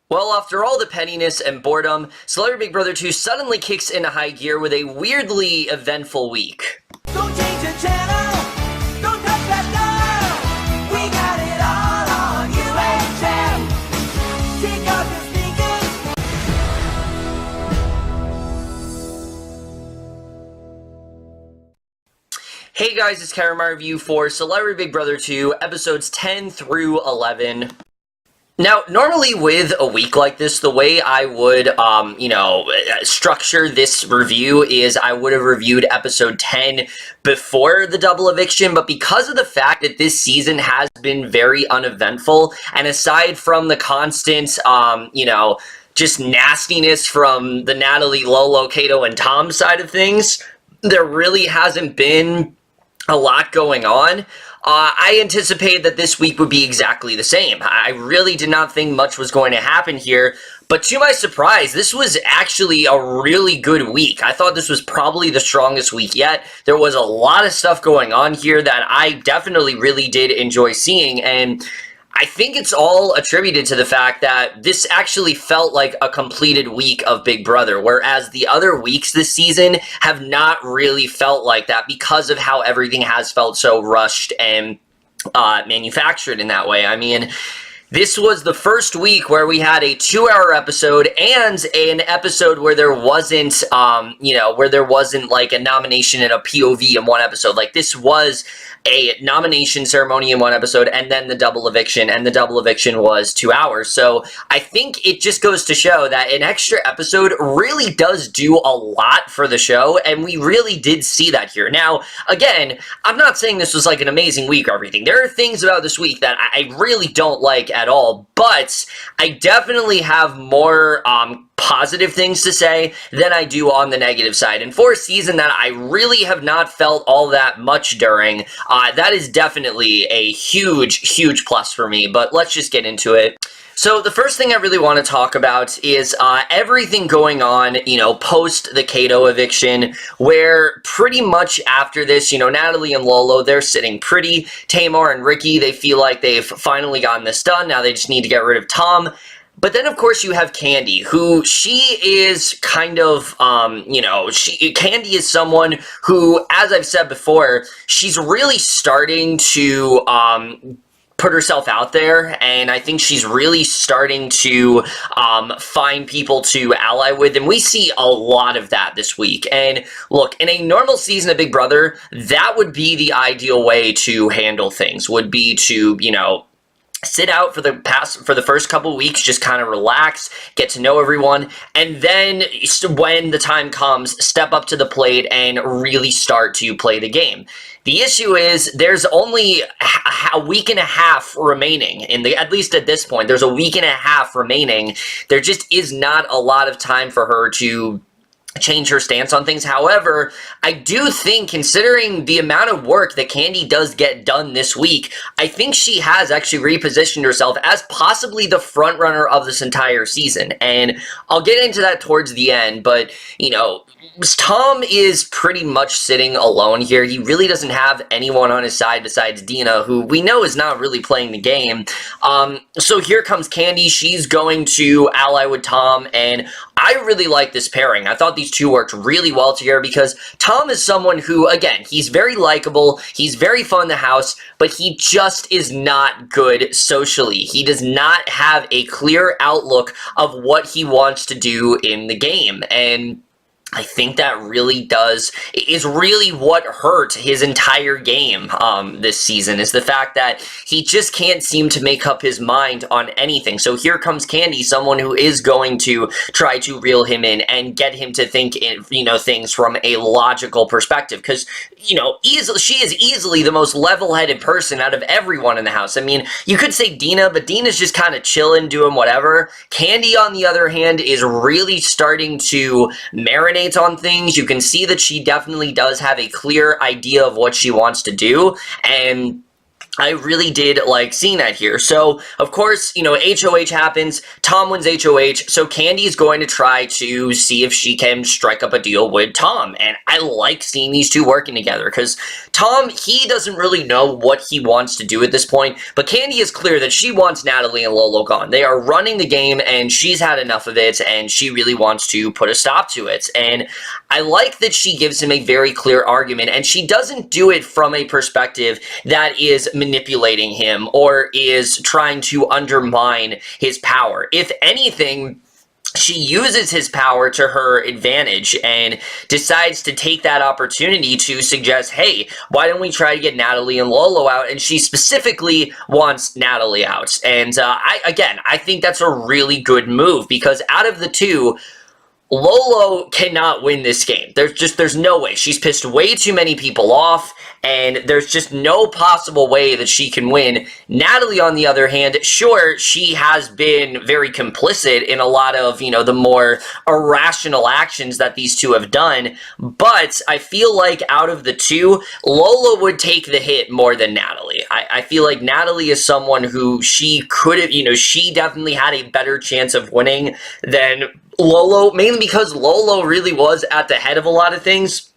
Well, after all the pettiness and boredom, Celebrity Big Brother 2 suddenly kicks into high gear with a weirdly eventful week. Don't change the channel, don't touch that dial. We got it all on UHM. Take off the sneakers. Hey guys, it's Kato, my review for Celebrity Big Brother 2, episodes 10 through 11. Now, normally with a week like this, the way I would, structure this review is I would have reviewed episode 10 before the double eviction, but because of the fact that this season has been very uneventful, and aside from the constant, just nastiness from the Natalie, Lolo, Kato, and Tom side of things, there really hasn't been a lot going on. I anticipated that this week would be exactly the same. I really did not think much was going to happen here, but to my surprise, this was actually a really good week. I thought this was probably the strongest week yet. There was a lot of stuff going on here that I definitely really did enjoy seeing, and I think it's all attributed to the fact that this actually felt like a completed week of Big Brother, whereas the other weeks this season have not really felt like that because of how everything has felt so rushed and manufactured in that way. I mean, this was the first week where we had a 2-hour episode and an episode where there wasn't, like a nomination and a POV in one episode. Like, this was a nomination ceremony in one episode and then the double eviction, and the double eviction was 2 hours. So I think it just goes to show that an extra episode really does do a lot for the show, and we really did see that here. Now, again, I'm not saying this was like an amazing week or everything. There are things about this week that I really don't like at all, but I definitely have more positive things to say than I do on the negative side. And for a season that I really have not felt all that much during, that is definitely a huge plus for me, but let's just get into it. So the first thing I really want to talk about is everything going on, post the Kato eviction, where pretty much after this, Natalie and Lolo, they're sitting pretty. Tamar and Ricky, they feel like they've finally gotten this done. Now they just need to get rid of Tom. But then, of course, you have Kandi, who she is kind of, Kandi is someone who, as I've said before, she's really starting to put herself out there, and I think she's really starting to find people to ally with, and we see a lot of that this week. And look, in a normal season of Big Brother, that would be the ideal way to handle things, would be to, sit out for the first couple weeks, just kind of relax, get to know everyone, and then when the time comes, step up to the plate and really start to play the game. The issue is there's only a week and a half remaining at least at this point. There's a week and a half remaining. There just is not a lot of time for her to change her stance on things. However, I do think, considering the amount of work that Kandi does get done this week, I think she has actually repositioned herself as possibly the front runner of this entire season. And I'll get into that towards the end, but, Tom is pretty much sitting alone here. He really doesn't have anyone on his side besides Dina, who we know is not really playing the game. So here comes Kandi. She's going to ally with Tom, and I really like this pairing. I thought these two worked really well together because Tom is someone who, again, he's very likable, he's very fun in the house, but he just is not good socially. He does not have a clear outlook of what he wants to do in the game, and I think that is really what hurt his entire game this season, is the fact that he just can't seem to make up his mind on anything. So here comes Kandi, someone who is going to try to reel him in and get him to think, things from a logical perspective, because, she is easily the most level-headed person out of everyone in the house. I mean, you could say Dina, but Dina's just kind of chilling, doing whatever. Kandi, on the other hand, is really starting to marinate on things. You can see that she definitely does have a clear idea of what she wants to do, and I really did like seeing that here. So, of course, HOH happens. Tom wins HOH. So, Kandi is going to try to see if she can strike up a deal with Tom. And I like seeing these two working together because Tom, he doesn't really know what he wants to do at this point. But Kandi is clear that she wants Natalie and Lolo gone. They are running the game and she's had enough of it and she really wants to put a stop to it. And I like that she gives him a very clear argument and she doesn't do it from a perspective that is manipulating him or is trying to undermine his power. If anything, she uses his power to her advantage and decides to take that opportunity to suggest, hey, why don't we try to get Natalie and Lolo out? And she specifically wants Natalie out. And I think that's a really good move because out of the two, Lolo cannot win this game. There's no way. She's pissed way too many people off, and there's just no possible way that she can win. Natalie, on the other hand, sure, she has been very complicit in a lot of, the more irrational actions that these two have done, but I feel like out of the two, Lolo would take the hit more than Natalie. I feel like Natalie is someone who she could have, she definitely had a better chance of winning than Lolo, mainly because Lolo really was at the head of a lot of things.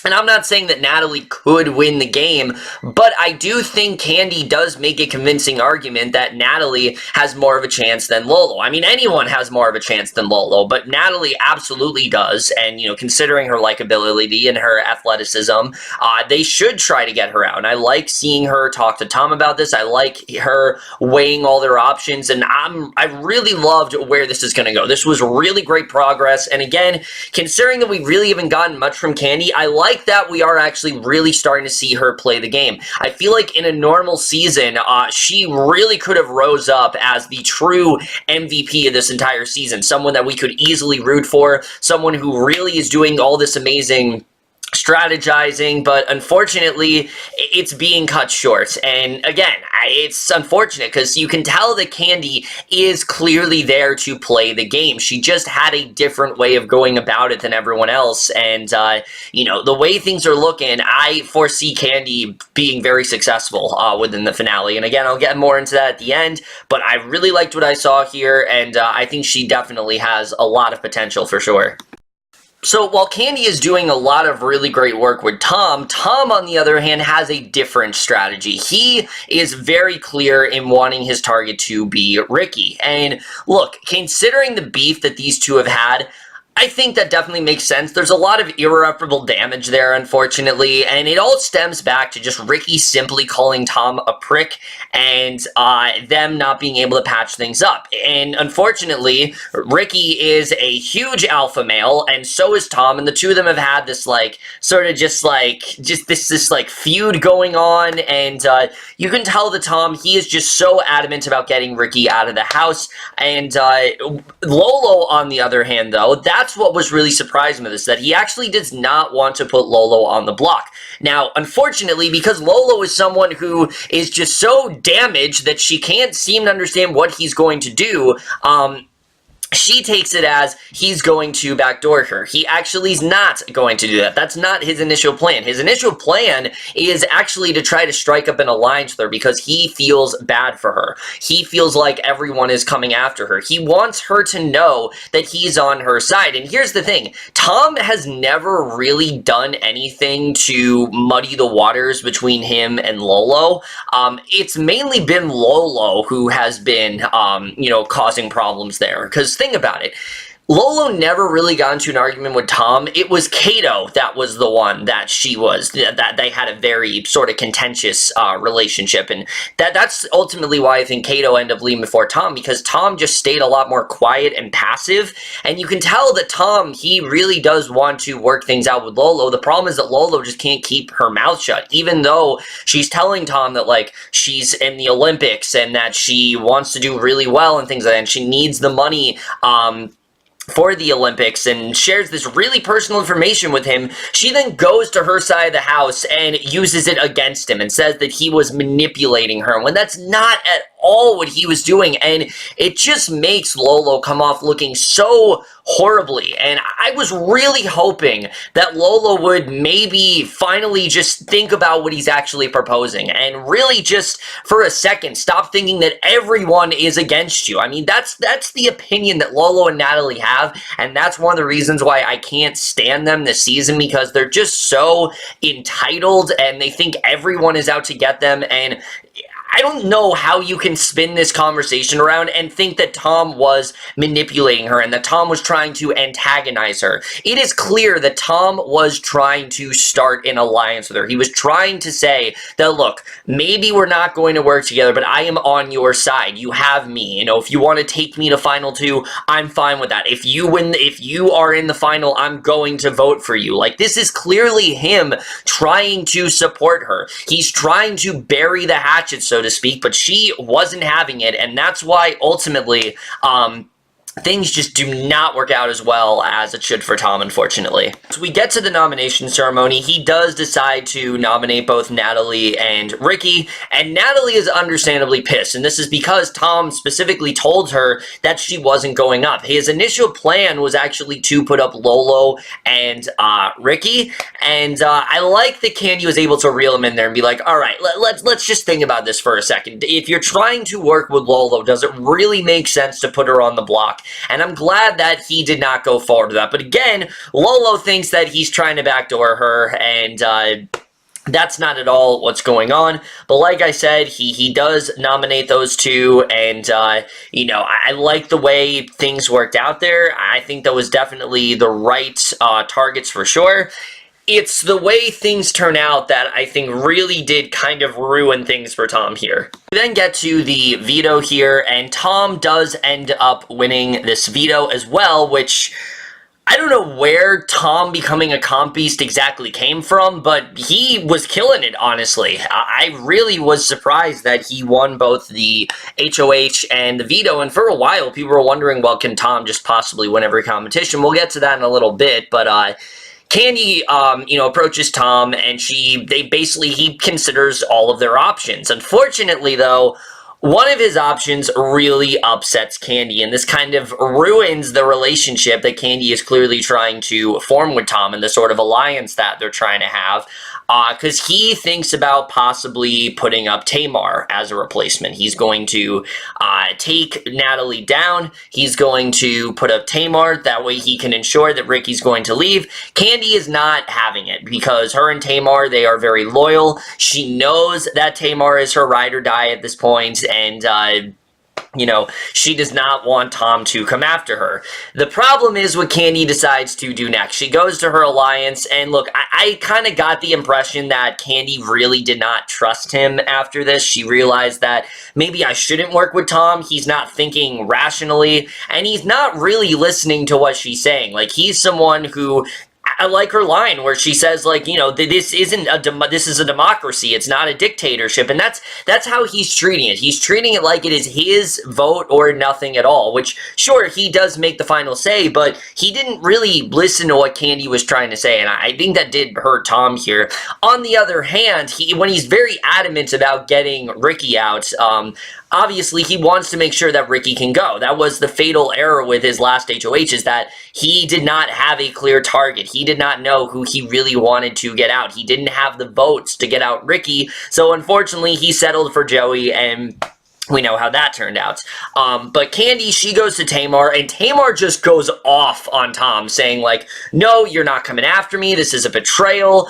And I'm not saying that Natalie could win the game, but I do think Kandi does make a convincing argument that Natalie has more of a chance than Lolo. I mean, anyone has more of a chance than Lolo, but Natalie absolutely does. And, considering her likability and her athleticism, they should try to get her out. And I like seeing her talk to Tom about this. I like her weighing all their options. And I really loved where this is going to go. This was really great progress. And again, considering that we really haven't gotten much from Kandi, I like that we are actually really starting to see her play the game. I feel like in a normal season, she really could have rose up as the true MVP of this entire season. Someone that we could easily root for, someone who really is doing all this amazing strategizing, but unfortunately, it's being cut short. And again, it's unfortunate because you can tell that Kandi is clearly there to play the game. She just had a different way of going about it than everyone else. And, the way things are looking, I foresee Kandi being very successful within the finale. And again, I'll get more into that at the end, but I really liked what I saw here, and I think she definitely has a lot of potential for sure. So while Kandi is doing a lot of really great work with Tom, on the other hand, has a different strategy. He is very clear in wanting his target to be Ricky. And look, considering the beef that these two have had, I think that definitely makes sense. There's a lot of irreparable damage there, unfortunately, and it all stems back to just Ricky simply calling Tom a prick and them not being able to patch things up. And unfortunately, Ricky is a huge alpha male, and so is Tom, and the two of them have had this, this feud going on, and you can tell that Tom, he is just so adamant about getting Ricky out of the house, and Lolo, on the other hand, though, that's what was really surprising with this, that he actually does not want to put Lolo on the block. Now, unfortunately, because Lolo is someone who is just so damaged that she can't seem to understand what he's going to do, she takes it as he's going to backdoor her. He actually is not going to do that. That's not his initial plan. His initial plan is actually to try to strike up an alliance with her because he feels bad for her. He feels like everyone is coming after her. He wants her to know that he's on her side. And here's the thing. Tom has never really done anything to muddy the waters between him and Lolo. It's mainly been Lolo who has been, causing problems there. Because think about it. Lolo never really got into an argument with Tom. It was Kato that was the one that that they had a very sort of contentious relationship. And that's ultimately why I think Kato ended up leaving before Tom, because Tom just stayed a lot more quiet and passive. And you can tell that Tom, he really does want to work things out with Lolo. The problem is that Lolo just can't keep her mouth shut, even though she's telling Tom that, she's in the Olympics and that she wants to do really well and things like that, and she needs the money, for the Olympics, and shares this really personal information with him. She then goes to her side of the house and uses it against him and says that he was manipulating her, when that's not at all what he was doing, and it just makes Lolo come off looking so horribly. And I was really hoping that Lolo would maybe finally just think about what he's actually proposing and really just for a second stop thinking that everyone is against you. I mean, that's the opinion that Lolo and Natalie have, and that's one of the reasons why I can't stand them this season, because they're just so entitled and they think everyone is out to get them. And I don't know how you can spin this conversation around and think that Tom was manipulating her and that Tom was trying to antagonize her. It is clear that Tom was trying to start an alliance with her. He was trying to say that, look, maybe we're not going to work together, but I am on your side. You have me. You know, if you want to take me to Final 2, I'm fine with that. If you win, if you are in the final, I'm going to vote for you. Like, this is clearly him trying to support her. He's trying to bury the hatchet, so to speak, but she wasn't having it, and that's why ultimately things just do not work out as well as it should for Tom, unfortunately. So we get to the nomination ceremony. He does decide to nominate both Natalie and Ricky, and Natalie is understandably pissed, and this is because Tom specifically told her that she wasn't going up. His initial plan was actually to put up Lolo and Ricky, and I like that Kandi was able to reel him in there and be like, all right, let's just think about this for a second. If you're trying to work with Lolo, does it really make sense to put her on the block? And I'm glad that he did not go forward with that. But again, Lolo thinks that he's trying to backdoor her, and that's not at all what's going on. But like I said, he does nominate those two, and, you know, I like the way things worked out there. I think that was definitely the right targets for sure. It's the way things turn out that I think really did kind of ruin things for Tom here. We then get to the veto here, and Tom does end up winning this veto as well, which I don't know where Tom becoming a comp beast exactly came from, but he was killing it, honestly. I really was surprised that he won both the HOH and the veto, and for a while people were wondering, well, can Tom just possibly win every competition? We'll get to that in a little bit, but Kandi, you know, approaches Tom, and he considers all of their options. Unfortunately, though, one of his options really upsets Kandi, and this kind of ruins the relationship that Kandi is clearly trying to form with Tom and the sort of alliance that they're trying to have. Because he thinks about possibly putting up Tamar as a replacement. He's going to take Natalie down. He's going to put up Tamar. That way he can ensure that Ricky's going to leave. Kandi is not having it because her and Tamar, they are very loyal. She knows that Tamar is her ride or die at this point, and you know, she does not want Tom to come after her. The problem is what Kandi decides to do next. She goes to her alliance, and look, I kind of got the impression that Kandi really did not trust him after this. She realized that maybe I shouldn't work with Tom. He's not thinking rationally, and he's not really listening to what she's saying. Like, he's someone who... I like her line where she says, like, you know, this is a democracy. It's not a dictatorship, and that's how he's treating it. He's treating it like it is his vote or nothing at all. Which, sure, he does make the final say, but he didn't really listen to what Kandi was trying to say, and I think that did hurt Tom here. On the other hand, when he's very adamant about getting Ricky out, obviously, he wants to make sure that Ricky can go. That was the fatal error with his last HOH, is that he did not have a clear target. He did not know who he really wanted to get out. He didn't have the votes to get out Ricky, so unfortunately, he settled for Joey, and we know how that turned out. But Kandi, she goes to Tamar, and Tamar just goes off on Tom, saying, like, no, you're not coming after me. This is a betrayal.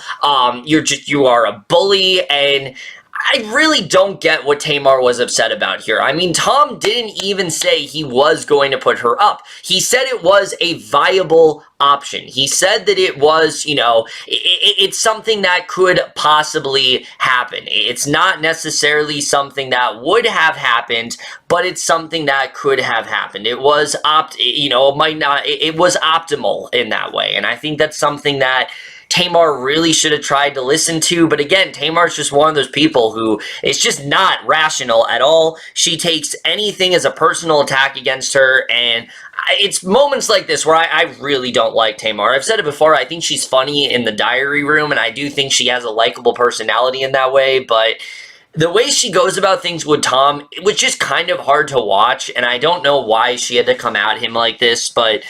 You are a bully, and I really don't get what Tamar was upset about here. I mean, Tom didn't even say he was going to put her up. He said it was a viable option. He said that it was, you know, it's something that could possibly happen. It's not necessarily something that would have happened, but it's something that could have happened. It was it was optimal in that way. And I think that's something that Tamar really should have tried to listen to, but again, Tamar's just one of those people who is just not rational at all. She takes anything as a personal attack against her, and it's moments like this where I really don't like Tamar. I've said it before, I think she's funny in the diary room, and I do think she has a likable personality in that way, but the way she goes about things with Tom, it was just kind of hard to watch, and I don't know why she had to come at him like this, but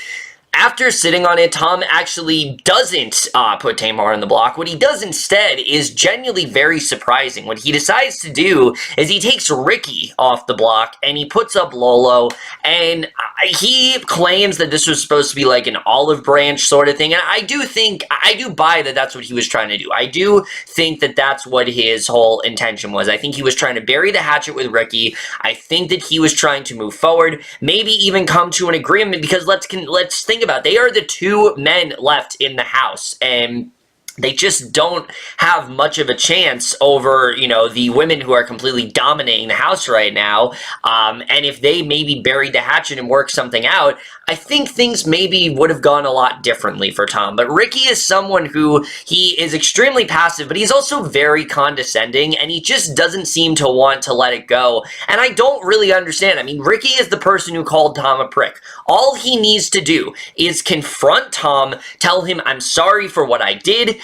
after sitting on it, Tom actually doesn't put Tamar on the block. What he does instead is genuinely very surprising. What he decides to do is he takes Ricky off the block and he puts up Lolo, and he claims that this was supposed to be like an olive branch sort of thing, and I do buy that that's what he was trying to do. I do think that that's what his whole intention was. I think he was trying to bury the hatchet with Ricky. I think that he was trying to move forward, maybe even come to an agreement, because let's think about it. They are the two men left in the house, and they just don't have much of a chance over, you know, the women who are completely dominating the house right now. And if they maybe buried the hatchet and worked something out, I think things maybe would have gone a lot differently for Tom. But Ricky is someone who, he is extremely passive, but he's also very condescending, and he just doesn't seem to want to let it go. And I don't really understand. I mean, Ricky is the person who called Tom a prick. All he needs to do is confront Tom, tell him, I'm sorry for what I did,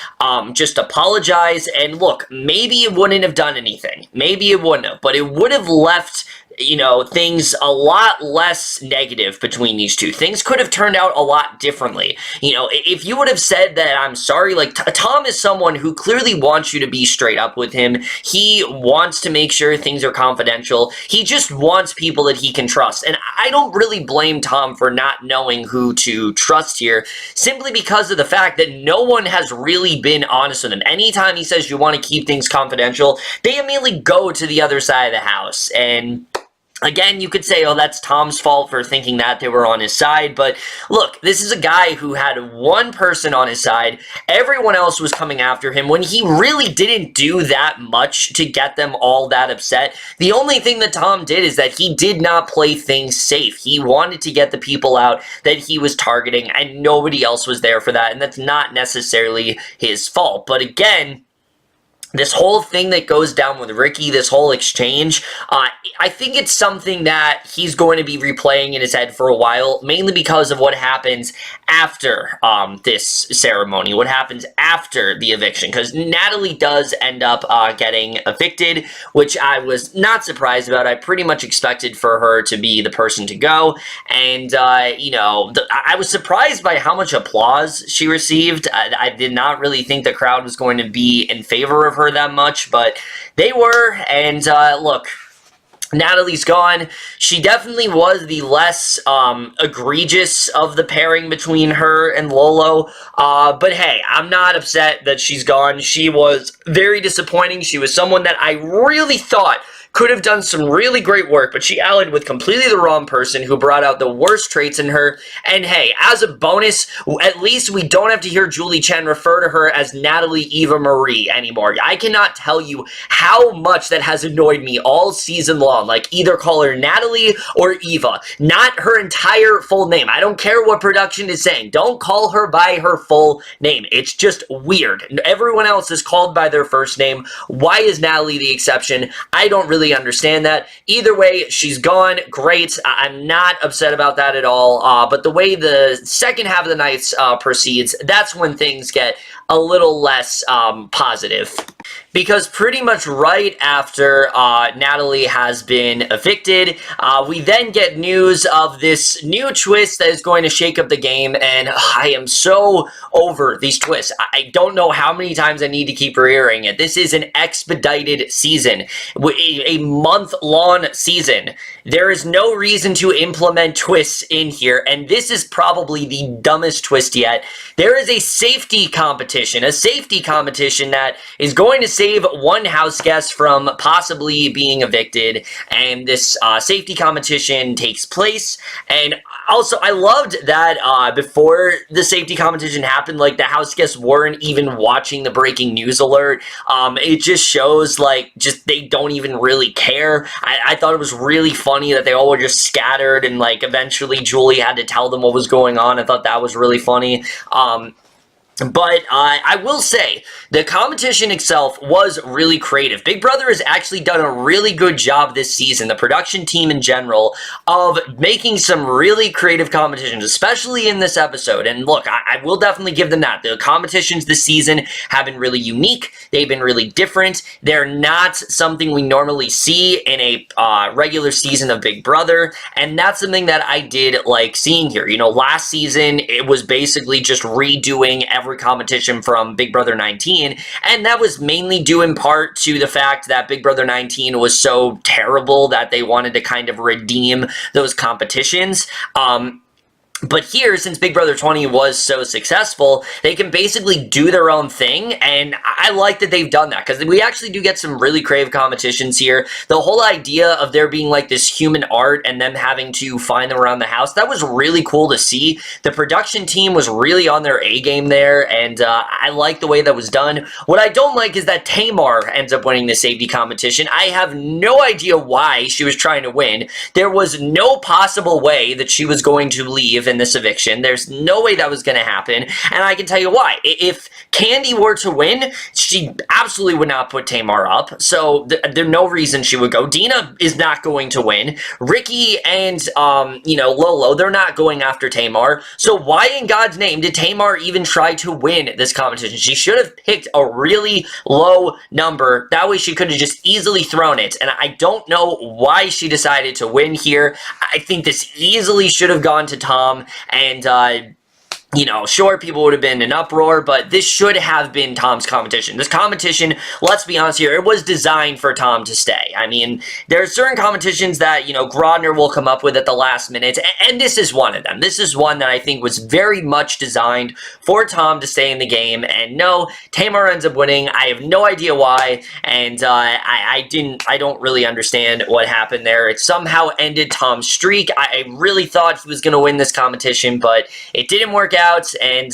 just apologize, and look, maybe it wouldn't have done anything. Maybe it wouldn't have, but it would have left, you know, things a lot less negative between these two. Things could have turned out a lot differently. You know, if you would have said that I'm sorry, like, Tom is someone who clearly wants you to be straight up with him. He wants to make sure things are confidential. He just wants people that he can trust. And I don't really blame Tom for not knowing who to trust here, simply because of the fact that no one has really been honest with him. Anytime he says you want to keep things confidential, they immediately go to the other side of the house. And again, you could say, oh, that's Tom's fault for thinking that they were on his side, but look, this is a guy who had one person on his side. Everyone else was coming after him when he really didn't do that much to get them all that upset. The only thing that Tom did is that he did not play things safe. He wanted to get the people out that he was targeting, and nobody else was there for that, and that's not necessarily his fault. But again, this whole thing that goes down with Ricky, this whole exchange, I think it's something that he's going to be replaying in his head for a while, mainly because of what happens after this ceremony, what happens after the eviction, because Natalie does end up getting evicted, which I was not surprised about. I pretty much expected for her to be the person to go, and, you know, I was surprised by how much applause she received. I did not really think the crowd was going to be in favor of her that much, but they were. And look, Natalie's gone. She definitely was the less egregious of the pairing between her and Lolo, but hey, I'm not upset that she's gone. She was very disappointing. She was someone that I really thought could have done some really great work, but she allied with completely the wrong person who brought out the worst traits in her. And hey, as a bonus, at least we don't have to hear Julie Chen refer to her as Natalie Eva Marie anymore. I cannot tell you how much that has annoyed me all season long. Like, either call her Natalie or Eva, not her entire full name. I don't care what production is saying. Don't call her by her full name. It's just weird. Everyone else is called by their first name. Why is Natalie the exception? I don't really understand that. Either way, she's gone. Great. I'm not upset about that at all. But the way the second half of the night proceeds, that's when things get a little less positive. Because pretty much right after Natalie has been evicted, we then get news of this new twist that is going to shake up the game, and I am so over these twists. I don't know how many times I need to keep reiterating it. This is an expedited season, a month-long season. There is no reason to implement twists in here, and this is probably the dumbest twist yet. There is a safety competition that is going to save one house guest from possibly being evicted, and this safety competition takes place. And also, I loved that before the safety competition happened, like, the house guests weren't even watching the breaking news alert. It just shows, like, just they don't even really care. I thought it was really funny that they all were just scattered, and, like, eventually Julie had to tell them what was going on. I thought that was really funny. But I will say, the competition itself was really creative. Big Brother has actually done a really good job this season, the production team in general, of making some really creative competitions, especially in this episode. And look, I will definitely give them that. The competitions this season have been really unique. They've been really different. They're not something we normally see in a regular season of Big Brother. And that's something that I did like seeing here. You know, last season, it was basically just redoing every competition from Big Brother 19, and that was mainly due in part to the fact that Big Brother 19 was so terrible that they wanted to kind of redeem those competitions. But here, since Big Brother 20 was so successful, they can basically do their own thing, and I like that they've done that, because we actually do get some really creative competitions here. The whole idea of there being like this human art and them having to find them around the house, that was really cool to see. The production team was really on their A-game there, and I like the way that was done. What I don't like is that Tamar ends up winning the safety competition. I have no idea why she was trying to win. There was no possible way that she was going to leave in this eviction. There's no way that was going to happen, and I can tell you why. If Kandi were to win, she absolutely would not put Tamar up, so there's no reason she would go. Dina is not going to win. Ricky and, Lolo, they're not going after Tamar, so why in God's name did Tamar even try to win this competition? She should have picked a really low number. That way she could have just easily thrown it, and I don't know why she decided to win here. I think this easily should have gone to Tom, and sure, people would have been in uproar, but this should have been Tom's competition. This competition, let's be honest here, it was designed for Tom to stay. I mean, there are certain competitions that, Grodner will come up with at the last minute, and this is one of them. This is one that I think was very much designed for Tom to stay in the game, and no, Tamar ends up winning. I have no idea why, and I don't really understand what happened there. It somehow ended Tom's streak. I really thought he was going to win this competition, but it didn't work out. And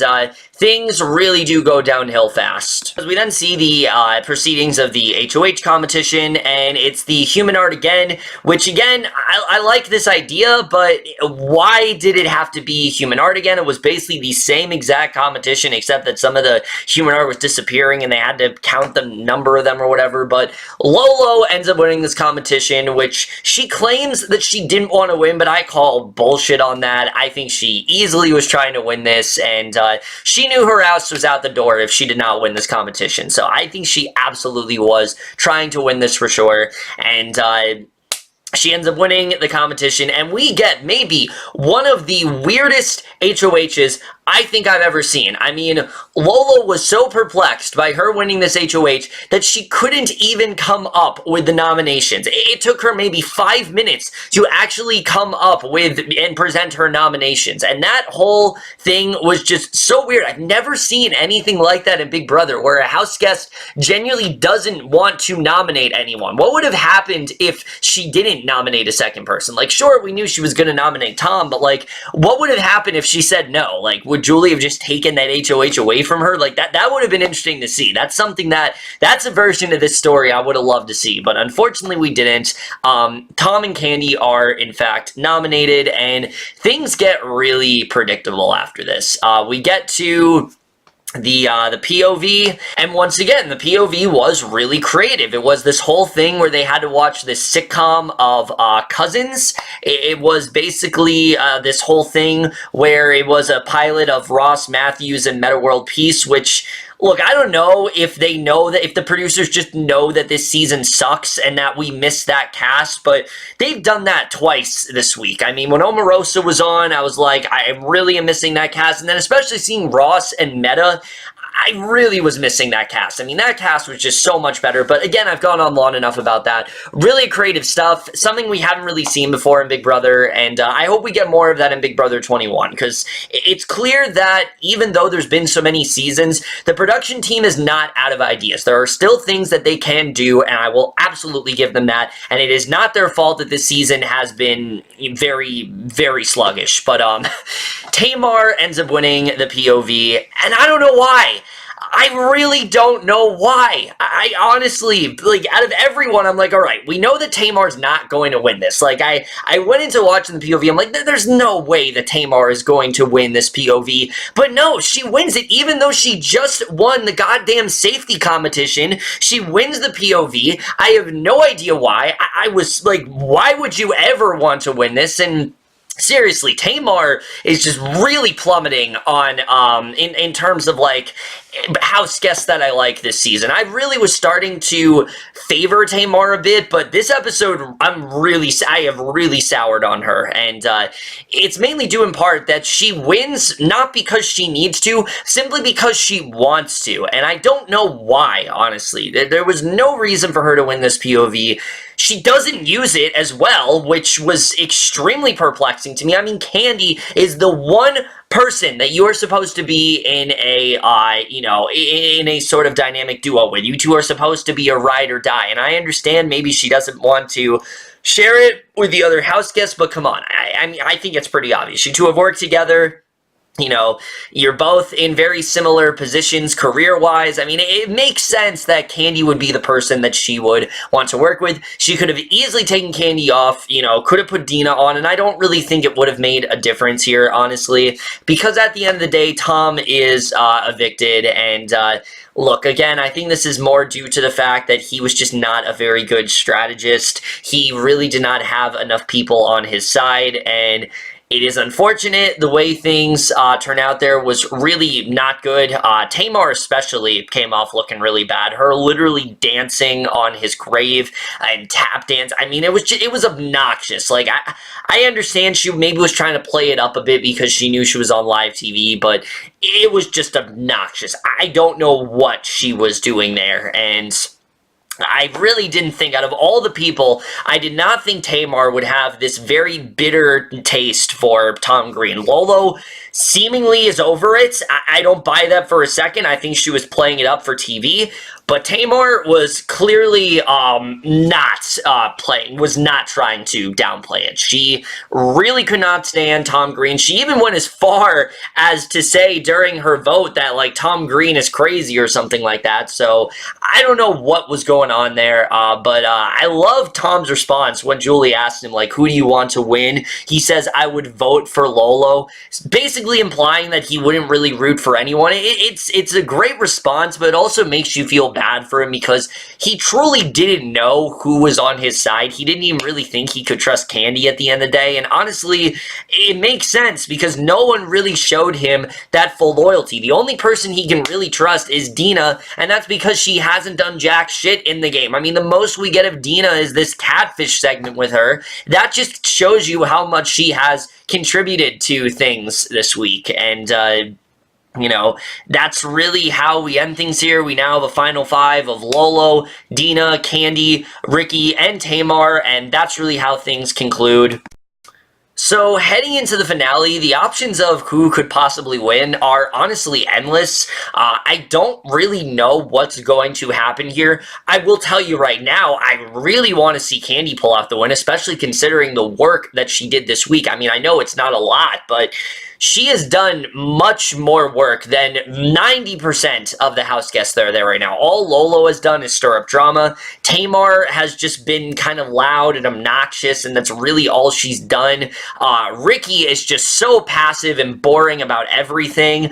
things really do go downhill fast. As we then see the proceedings of the HOH competition, and it's the human art again, which again, I like this idea, but why did it have to be human art again? It was basically the same exact competition, except that some of the human art was disappearing and they had to count the number of them or whatever. But Lolo ends up winning this competition, which she claims that she didn't want to win, but I call bullshit on that. I think she easily was trying to win this, and she knew her house was out the door if she did not win this competition. So I think she absolutely was trying to win this for sure, and she ends up winning the competition, and we get maybe one of the weirdest HOHs I think I've ever seen. I mean, Lolo was so perplexed by her winning this HOH that she couldn't even come up with the nominations. It took her maybe 5 minutes to actually come up with and present her nominations, and that whole thing was just so weird. I've never seen anything like that in Big Brother, where a house guest genuinely doesn't want to nominate anyone. What would have happened if she didn't nominate a second person? Like, sure, we knew she was going to nominate Tom, but like, what would have happened if she said no? Like, would Julie have just taken that HOH away from her? Like, that would have been interesting to see. That's something that's a version of this story I would have loved to see, but unfortunately we didn't. Tom and Kandi are, in fact, nominated, and things get really predictable after this. We get to the POV, and once again, the POV was really creative. It was this whole thing where they had to watch this sitcom of cousins. It was basically this whole thing where it was a pilot of Ross Matthews and Meta World Peace, which, look, I don't know if they know that, if the producers just know that this season sucks and that we missed that cast, but they've done that twice this week. I mean, when Omarosa was on, I was like, I really am missing that cast, and then especially seeing Ross and Meta, I really was missing that cast. I mean, that cast was just so much better, but again, I've gone on long enough about that. Really creative stuff, something we haven't really seen before in Big Brother, and I hope we get more of that in Big Brother 21, because it's clear that even though there's been so many seasons, the production team is not out of ideas. There are still things that they can do, and I will absolutely give them that, and it is not their fault that this season has been very, very sluggish, but Tamar ends up winning the POV, and I don't know why. I really don't know why. I honestly, like, out of everyone, I'm like, all right, we know that Tamar's not going to win this. Like, I went into watching the POV, I'm like, there's no way that Tamar is going to win this POV. But no, she wins it, even though she just won the goddamn safety competition. She wins the POV. I have no idea why. I was like, why would you ever want to win this? And seriously, Tamar is just really plummeting on in terms of like house guests that I like this season. I really was starting to favor Tamar a bit, but this episode I have really soured on her, and it's mainly due in part that she wins not because she needs to, simply because she wants to, and I don't know why, honestly. There was no reason for her to win this POV. She doesn't use it as well, which was extremely perplexing to me. I mean, Kandi is the one person that you are supposed to be in a, in a sort of dynamic duo with. You two are supposed to be a ride or die, and I understand maybe she doesn't want to share it with the other house guests, but come on. I mean, I think it's pretty obvious. You two have worked together. You know, you're both in very similar positions career-wise. I mean, it makes sense that Kandi would be the person that she would want to work with. She could have easily taken Kandi off, could have put Dina on, and I don't really think it would have made a difference here, honestly, because at the end of the day, Tom is evicted, and look, again, I think this is more due to the fact that he was just not a very good strategist. He really did not have enough people on his side, and it is unfortunate. The way things turn out there was really not good. Tamar especially came off looking really bad. Her literally dancing on his grave and tap dance. I mean, it was obnoxious. Like, I understand she maybe was trying to play it up a bit because she knew she was on live TV, but it was just obnoxious. I don't know what she was doing there, and I really didn't think, out of all the people, I did not think Tamar would have this very bitter taste for Tom Green. Lolo seemingly is over it. I don't buy that for a second. I think she was playing it up for TV. But Tamar was clearly not trying to downplay it. She really could not stand Tom Green. She even went as far as to say during her vote that, like, Tom Green is crazy or something like that. So I don't know what was going on there, but I love Tom's response when Julie asked him, like, who do you want to win? He says, I would vote for Lolo, basically implying that he wouldn't really root for anyone. It's a great response, but it also makes you feel bad for him because he truly didn't know who was on his side. He didn't even really think he could trust Kandi at the end of the day, and honestly, it makes sense because no one really showed him that full loyalty. The only person he can really trust is Dina, and that's because she hasn't done jack shit in the game. I mean, the most we get of Dina is this catfish segment with her. That just shows you how much she has contributed to things this week, and that's really how we end things here. We now have a final five of Lolo, Dina, Kandi, Ricky, and Tamar, and that's really how things conclude. So, heading into the finale, the options of who could possibly win are honestly endless. I don't really know what's going to happen here. I will tell you right now, I really want to see Kandi pull out the win, especially considering the work that she did this week. I mean, I know it's not a lot, but she has done much more work than 90% of the house guests that are there right now. All Lolo has done is stir up drama. Tamar has just been kind of loud and obnoxious, and that's really all she's done. Ricky is just so passive and boring about everything.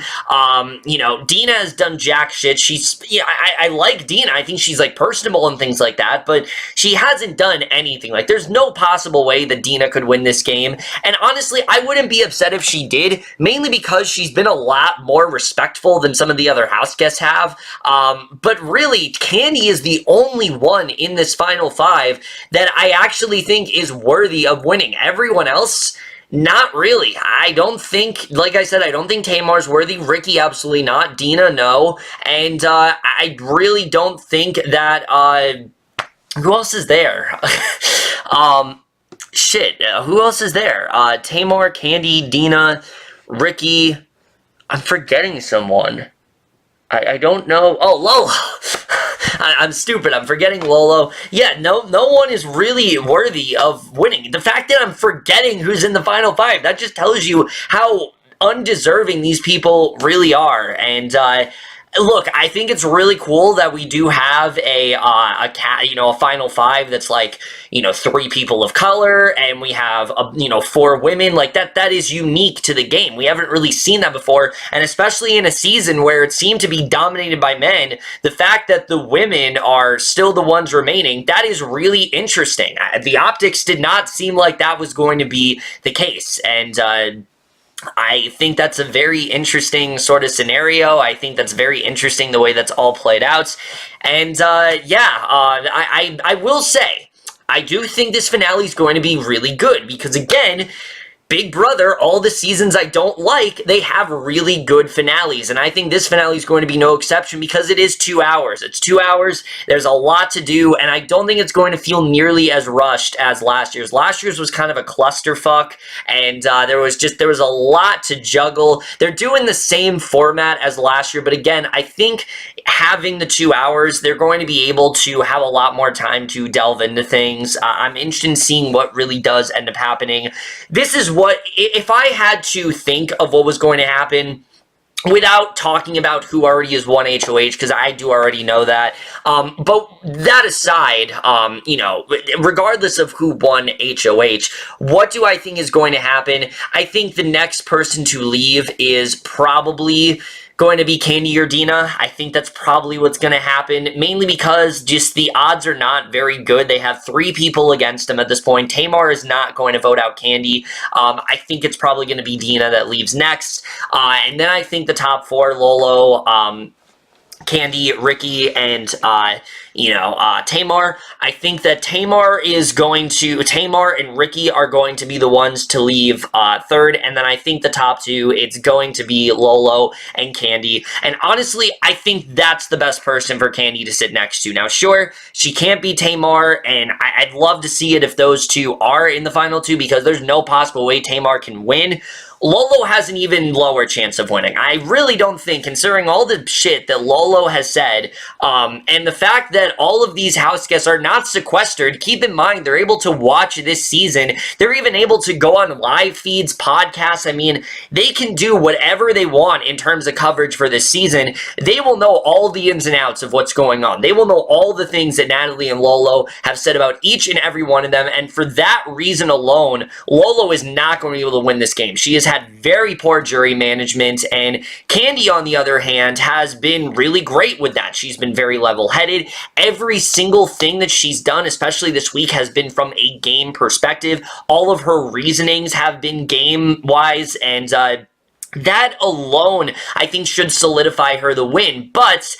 Dina has done jack shit. I like Dina. I think she's, like, personable and things like that, but she hasn't done anything. Like, there's no possible way that Dina could win this game, and honestly, I wouldn't be upset if she did, mainly because she's been a lot more respectful than some of the other house guests have. But really, Kandi is the only one in this final five that I actually think is worthy of winning. Everyone else, not really. I don't think, like I said, I don't think Tamar's worthy. Ricky, absolutely not. Dina, no. And I really don't think that, who else is there? Who else is there? Tamar, Kandi, Dina, Ricky. I'm forgetting someone. I don't know. Oh, Lolo. I'm stupid. I'm forgetting Lolo. Yeah, no one is really worthy of winning. The fact that I'm forgetting who's in the final five, that just tells you how undeserving these people really are. And Look, I think it's really cool that we do have a final five that's like, 3 people of color, and we have 4 women. Like that is unique to the game. We haven't really seen that before, and especially in a season where it seemed to be dominated by men, the fact that the women are still the ones remaining, that is really interesting. The optics did not seem like that was going to be the case, and I think that's a very interesting sort of scenario. I think that's very interesting the way that's all played out. And I will say, I do think this finale is going to be really good because, again, Big Brother, all the seasons I don't like, they have really good finales, and I think this finale is going to be no exception because it is 2 hours. It's 2 hours, there's a lot to do, and I don't think it's going to feel nearly as rushed as last year's. Last year's was kind of a clusterfuck, and there was a lot to juggle. They're doing the same format as last year, but again, I think having the 2 hours, they're going to be able to have a lot more time to delve into things. I'm interested in seeing what really does end up happening. This is what, if I had to think of what was going to happen without talking about who already has won HOH, because I do already know that, but that aside, regardless of who won HOH, what do I think is going to happen? I think the next person to leave is probably going to be Kandi or Dina. I think that's probably what's going to happen, mainly because just the odds are not very good. They have 3 people against them at this point. Tamar is not going to vote out Kandi. I think it's probably going to be Dina that leaves next. And then I think the top 4, Lolo, Kandi, Ricky, and Tamar. I think that Tamar and Ricky are going to be the ones to leave third, and then I think the top 2, it's going to be Lolo and Kandi. And honestly, I think that's the best person for Kandi to sit next to. Now, sure, she can't be Tamar, and I'd love to see it if those 2 are in the final 2, because there's no possible way Tamar can win. Lolo has an even lower chance of winning. I really don't think, considering all the shit that Lolo has said, and the fact that all of these house guests are not sequestered, keep in mind, they're able to watch this season. They're even able to go on live feeds, podcasts. I mean, they can do whatever they want in terms of coverage for this season. They will know all the ins and outs of what's going on. They will know all the things that Natalie and Lolo have said about each and every one of them, and for that reason alone, Lolo is not going to be able to win this game. She has had very poor jury management, and Kandi, on the other hand, has been really great with that. She's been very level-headed. Every single thing that she's done, especially this week, has been from a game perspective. All of her reasonings have been game-wise, and that alone, I think, should solidify her the win. But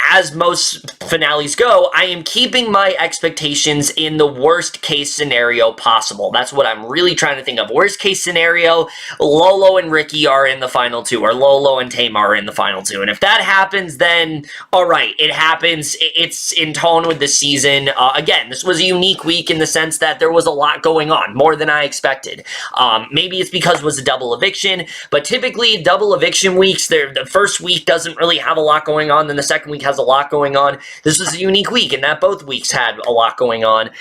as most finales go, I am keeping my expectations in the worst case scenario possible. That's what I'm really trying to think of. Worst case scenario, Lolo and Ricky are in the final 2, or Lolo and Tamar are in the final 2. And if that happens, then, alright, it happens. It's in tone with the season. Again, this was a unique week in the sense that there was a lot going on, more than I expected. Maybe it's because it was a double eviction, but typically double eviction weeks, the first week doesn't really have a lot going on, then the second week has a lot going on. This was a unique week, and that both weeks had a lot going on.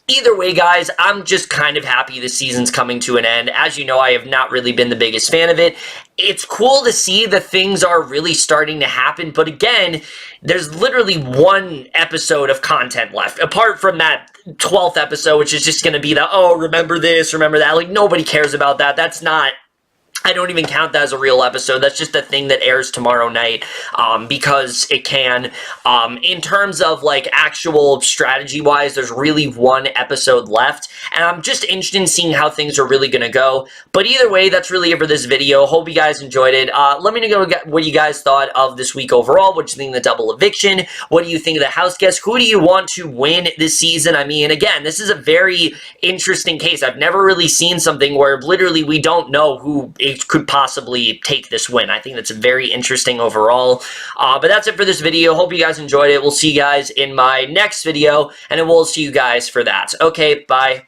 Either way, guys, I'm just kind of happy this season's coming to an end. As you know, I have not really been the biggest fan of it. It's cool to see that things are really starting to happen, but again, there's literally 1 episode of content left, apart from that 12th episode, which is just going to be the, oh, remember this, remember that. Like, nobody cares about that. That's not... I don't even count that as a real episode. That's just a thing that airs tomorrow night because it can. In terms of, like, actual strategy-wise, there's really 1 episode left, and I'm just interested in seeing how things are really going to go. But either way, that's really it for this video. Hope you guys enjoyed it. Let me know what you guys thought of this week overall. What do you think of the double eviction? What do you think of the house guests? Who do you want to win this season? I mean, again, this is a very interesting case. I've never really seen something where literally we don't know who could possibly take this win. I think that's very interesting overall. But that's it for this video. Hope you guys enjoyed it. We'll see you guys in my next video, and we'll see you guys for that. Okay, bye.